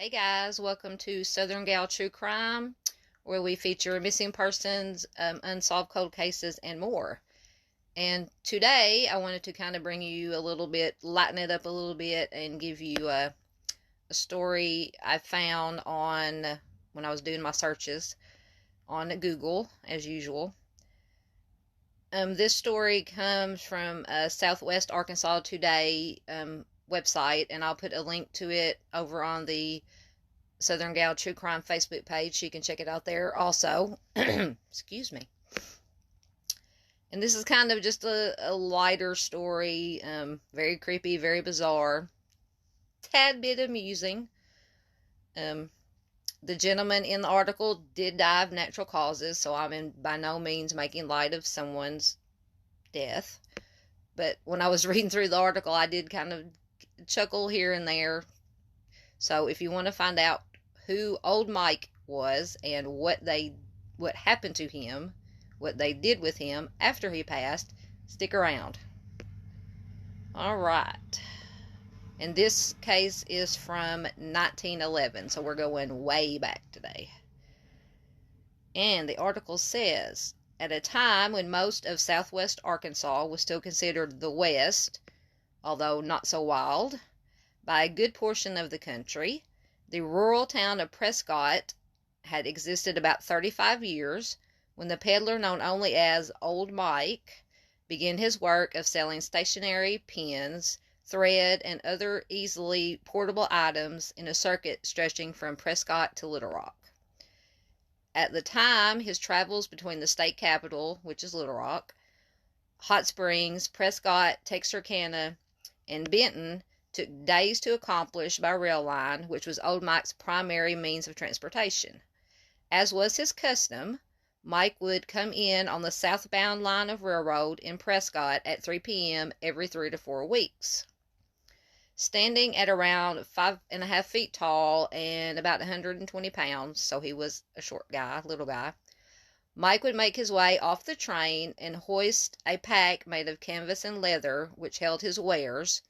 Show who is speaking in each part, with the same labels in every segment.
Speaker 1: Hey guys, welcome to Southern Gal True Crime, where we feature missing persons, unsolved cold cases, and more. And today I wanted to kind of bring you a little bit, lighten it up a little bit, and give you a story I found on when I was doing my searches on Google, as usual. This story comes from Southwest Arkansas Today website, and I'll put a link to it over on the Southern Gal True Crime Facebook page. You can check it out there also. Excuse me. And this is kind of just a lighter story. Very creepy, very bizarre. Tad bit amusing. The gentleman in the article did die of natural causes, so I'm by no means making light of someone's death. But when I was reading through the article, I did kind of chuckle here and there. So if you want to find out who old Mike was and what happened to him, what they did with him after he passed, stick around. All right. And this case is from 1911, so we're going way back today. And the article says, at a time when most of southwest Arkansas was still considered the West, although not so wild, by a good portion of the country, the rural town of Prescott had existed about 35 years when the peddler known only as Old Mike began his work of selling stationery, pens, thread, and other easily portable items in a circuit stretching from Prescott to Little Rock. At the time, his travels between the state capital, which is Little Rock, Hot Springs, Prescott, Texarkana, and Benton took days to accomplish by rail line, which was old Mike's primary means of transportation. As was his custom, Mike would come in on the southbound line of railroad in Prescott at 3 p.m. every 3 to 4 weeks. Standing at around 5.5 feet tall and about 120 pounds, so he was a short guy, little guy, Mike would make his way off the train and hoist a pack made of canvas and leather, which held his wares.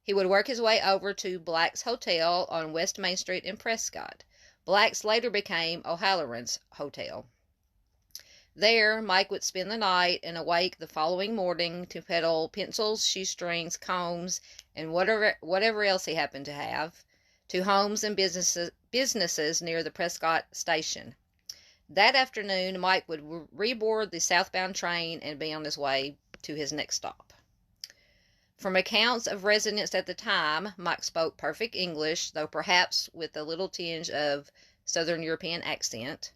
Speaker 1: He would work his way over to Black's Hotel on West Main Street in Prescott. Black's later became O'Halloran's Hotel. There, Mike would spend the night and awake the following morning to peddle pencils, shoestrings, combs, and whatever else he happened to have, to homes and businesses near the Prescott station. That afternoon, Mike would reboard the southbound train and be on his way to his next stop. From accounts of residents at the time, Mike spoke perfect English, though perhaps with a little tinge of Southern European accent.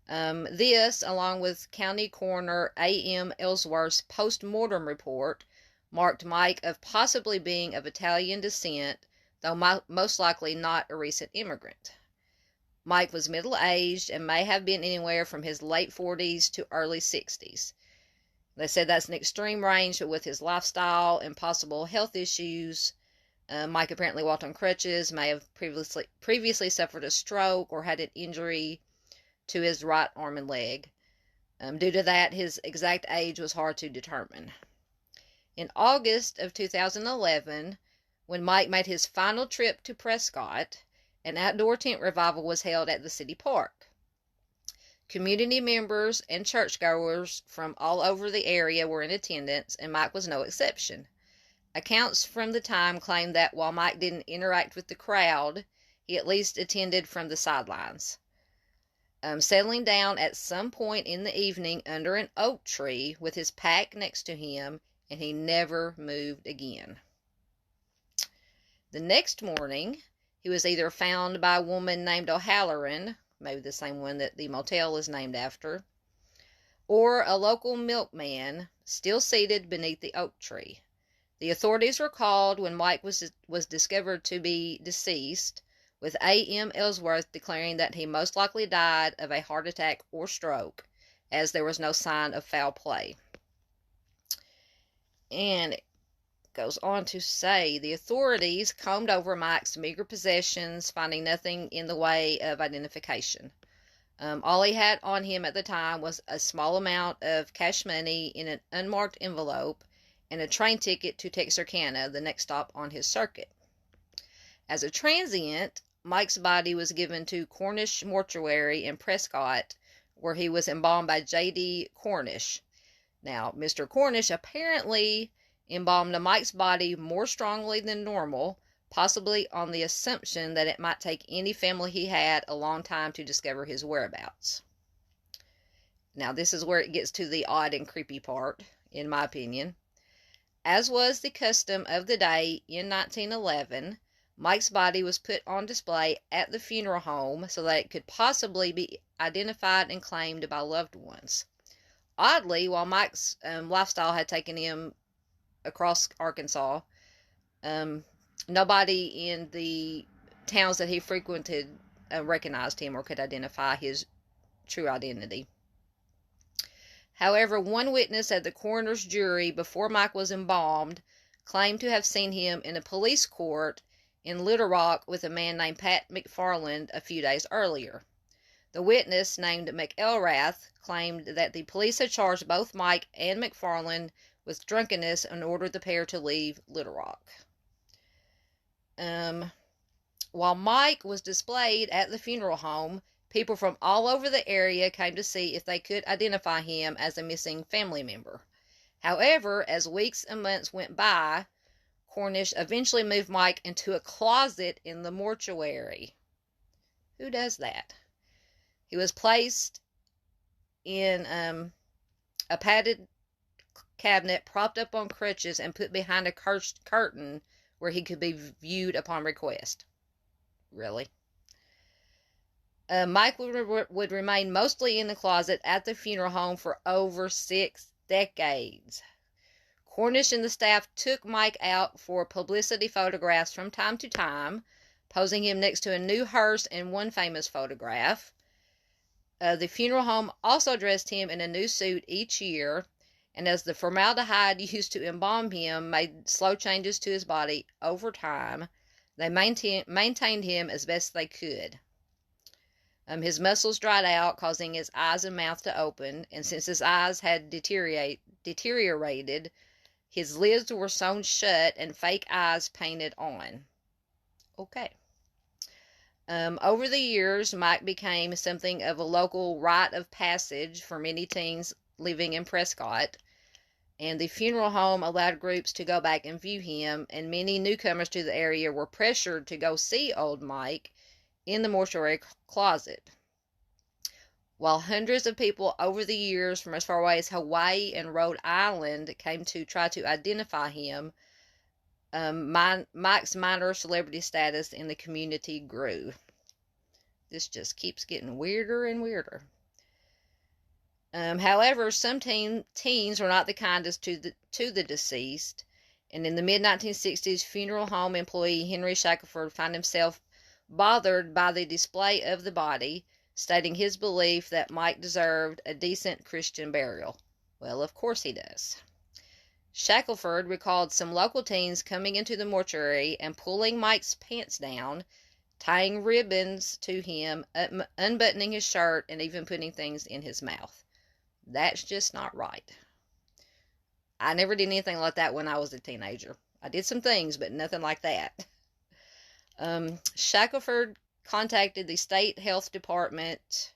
Speaker 1: This, along with County Coroner A.M. Ellsworth's post-mortem report, marked Mike of possibly being of Italian descent, though most likely not a recent immigrant. Mike was middle-aged and may have been anywhere from his late 40s to early 60s. They said that's an extreme range, but with his lifestyle and possible health issues, Mike apparently walked on crutches, may have previously suffered a stroke or had an injury to his right arm and leg. Due to that, his exact age was hard to determine. In August of 2011, when Mike made his final trip to Prescott, an outdoor tent revival was held at the city park. Community members and churchgoers from all over the area were in attendance, and Mike was no exception. Accounts from the time claim that while Mike didn't interact with the crowd, he at least attended from the sidelines, settling down at some point in the evening under an oak tree with his pack next to him, and he never moved again. The next morning, he was either found by a woman named O'Halloran, maybe the same one that the motel is named after, or a local milkman, still seated beneath the oak tree. The authorities were called when Mike was discovered to be deceased, with A.M. Ellsworth declaring that he most likely died of a heart attack or stroke, as there was no sign of foul play. And it goes on to say the authorities combed over Mike's meager possessions, finding nothing in the way of identification. All he had on him at the time was a small amount of cash money in an unmarked envelope and a train ticket to Texarkana, the next stop on his circuit. As a transient, Mike's body was given to Cornish Mortuary in Prescott, where he was embalmed by J.D. Cornish. Now, Mr. Cornish apparently embalmed Mike's body more strongly than normal, possibly on the assumption that it might take any family he had a long time to discover his whereabouts. Now, this is where it gets to the odd and creepy part, in my opinion. As was the custom of the day in 1911, Mike's body was put on display at the funeral home so that it could possibly be identified and claimed by loved ones. Oddly, while Mike's lifestyle had taken him across Arkansas, nobody in the towns that he frequented recognized him or could identify his true identity. However, one witness at the coroner's jury before Mike was embalmed claimed to have seen him in a police court in Little Rock with a man named Pat McFarland a few days earlier. The witness, named McElrath, claimed that the police had charged both Mike and McFarland with drunkenness and ordered the pair to leave Little Rock. While Mike was displayed at the funeral home, people from all over the area came to see if they could identify him as a missing family member. However, as weeks and months went by, Cornish eventually moved Mike into a closet in the mortuary. Who does that? He was placed in a padded cabinet propped up on crutches and put behind a curtain where he could be viewed upon request. Really? Mike would remain mostly in the closet at the funeral home for over 6 decades. Cornish and the staff took Mike out for publicity photographs from time to time, posing him next to a new hearse in one famous photograph. The funeral home also dressed him in a new suit each year, and as the formaldehyde used to embalm him made slow changes to his body over time, they maintained him as best they could. His muscles dried out, causing his eyes and mouth to open, and since his eyes had deteriorated, his lids were sewn shut and fake eyes painted on. Okay. Over the years, Mike became something of a local rite of passage for many teens living in Prescott, and the funeral home allowed groups to go back and view him, and many newcomers to the area were pressured to go see old Mike in the mortuary closet. While hundreds of people over the years from as far away as Hawaii and Rhode Island came to try to identify him, Mike's minor celebrity status in the community grew. This just keeps getting weirder and weirder. However, some teens were not the kindest to the deceased, and in the mid-1960s, funeral home employee Henry Shackelford found himself bothered by the display of the body, stating his belief that Mike deserved a decent Christian burial. Well, of course he does. Shackelford recalled some local teens coming into the mortuary and pulling Mike's pants down, tying ribbons to him, unbuttoning his shirt, and even putting things in his mouth. That's just not right. I never did anything like that when I was a teenager. I did some things, but nothing like that. Shackelford contacted the state health department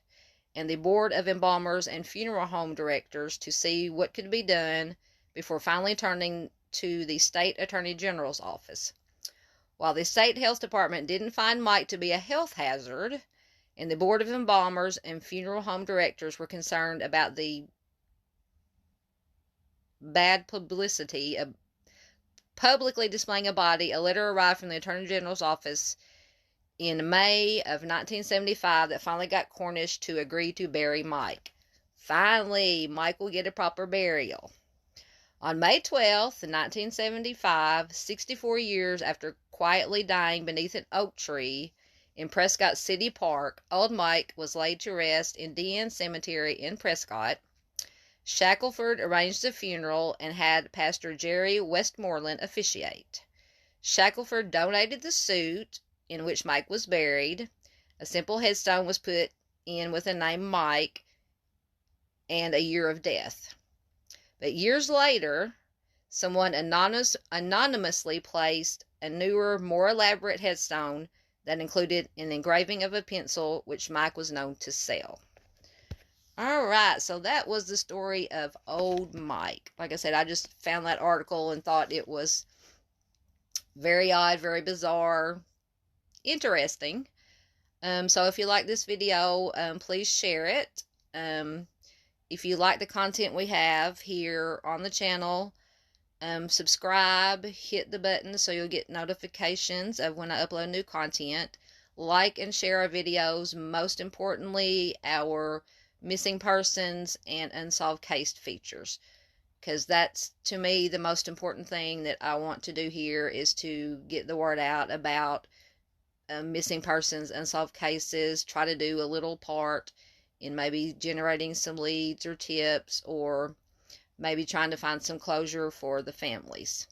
Speaker 1: and the board of embalmers and funeral home directors to see what could be done before finally turning to the state attorney general's office. While the state health department didn't find Mike to be a health hazard, and the board of embalmers and funeral home directors were concerned about the bad publicity of publicly displaying a body, a letter arrived from the attorney general's office in May of 1975 that finally got Cornish to agree to bury Mike. Finally, Mike will get a proper burial. On May 12th, 1975, 64 years after quietly dying beneath an oak tree in Prescott City Park, old Mike was laid to rest in D.N. Cemetery in Prescott. Shackelford arranged the funeral and had Pastor Jerry Westmoreland officiate. Shackelford donated the suit in which Mike was buried. A simple headstone was put in with the name Mike and a year of death. But years later, someone anonymously placed a newer, more elaborate headstone that included an engraving of a pencil, which Mike was known to sell. All right, so that was the story of Old Mike. Like I said, I just found that article and thought it was very odd, very bizarre, interesting. So if you like this video, please share it. If you like the content we have here on the channel, subscribe, hit the button so you'll get notifications of when I upload new content. Like and share our videos, most importantly, our missing persons and unsolved case features, because that's, to me, the most important thing that I want to do here is to get the word out about missing persons, unsolved cases, try to do a little part in maybe generating some leads or tips, or maybe trying to find some closure for the families.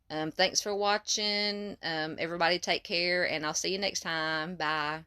Speaker 1: Thanks for watching. Everybody take care, and I'll see you next time. Bye.